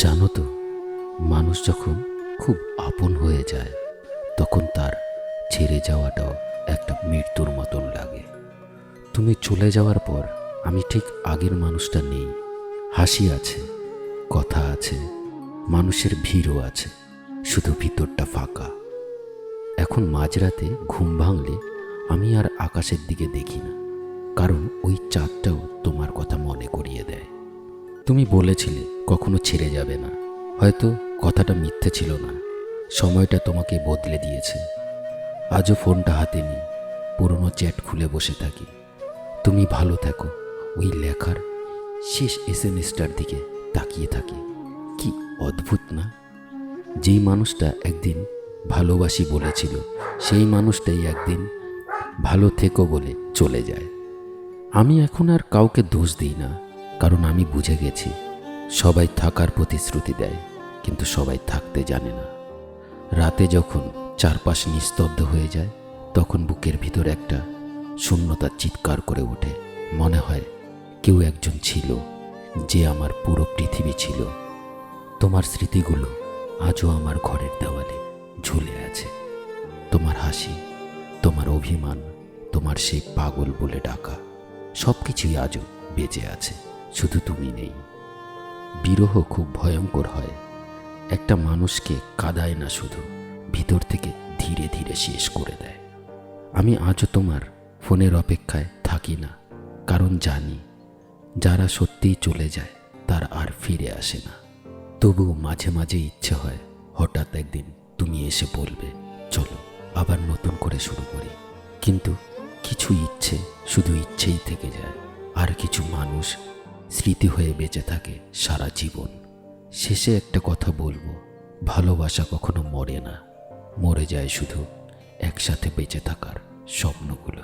জানো তো, মানুষ যখন খুব আপন হয়ে যায় তখন তার ছেড়ে যাওয়াটাও একটা মৃত্যুর মতন লাগে। তুমি চলে যাওয়ার পর আমি ঠিক আগের মানুষটা নেই। হাসি আছে, কথা আছে, মানুষের ভিড়ও আছে, শুধু ভিতরটা ফাঁকা। এখন মাঝরাতে ঘুম ভাঙলে আমি আর আকাশের দিকে দেখি না, কারণ ওই চাঁদটাও তোমার কথা মনে করিয়ে দেয়। তুমি বলেছিলে কখনো ছেড়ে যাবে না। হয়তো কথাটা মিথ্যে ছিল না, সময়টা তোমাকে বদলে দিয়েছে। আজও ফোনটা হাতে নিই, পুরনো চ্যাট খুলে বসে থাকি। তুমি ভালো থাকো ওই লেখার শেষ এসএমএসটার দিকে তাকিয়ে থাকি। কি অদ্ভুত না? যেই মানুষটা একদিন ভালোবাসি বলেছিল সেই মানুষটাই একদিন ভালো থেকো বলে চলে যায়। আমি এখন আর কাউকে দোষ দিই না, কারণ আমি বুঝে গেছি সবাই থাকার প্রতিশ্রুতি দেয়, কিন্তু সবাই থাকতে জানে না। রাতে যখন চারপাশ নিস্তব্ধ হয়ে যায় তখন বুকের ভিতর একটা শূন্যতার চিৎকার করে ওঠে। মনে হয় কেউ একজন ছিল যে আমার পুরো পৃথিবী ছিল। তোমার স্মৃতিগুলো আজও আমার ঘরের দেওয়ালে ঝুলে আছে। তোমার হাসি, তোমার অভিমান, তোমার সেই পাগল বলে ডাকা, সব কিছুই আজও বেঁচে আছে, শুধু তুমি নেই। বিরহ খুব ভয়ঙ্কর হয়। একটা মানুষকে কাঁদায় না, শুধু ভিতর থেকে ধীরে ধীরে শেষ করে দেয়। আমি আজও তোমার ফোনের অপেক্ষায় থাকি না, কারণ জানি যারা সত্যিই চলে যায় তারা আর ফিরে আসে না। তবুও মাঝে মাঝে ইচ্ছে হয় হঠাৎ একদিন তুমি এসে বলবে, চলো আবার নতুন করে শুরু করি। কিন্তু কিছু ইচ্ছে শুধু ইচ্ছেই থেকে যায়, আর কিছু মানুষ স্মৃতি হয়ে বেঁচে থাকে সারা জীবন। শেষে একটা কথা বলবো, ভালোবাসা কখনো মরে না, মরে যায় শুধু একসাথে বেঁচে থাকার স্বপ্নগুলো।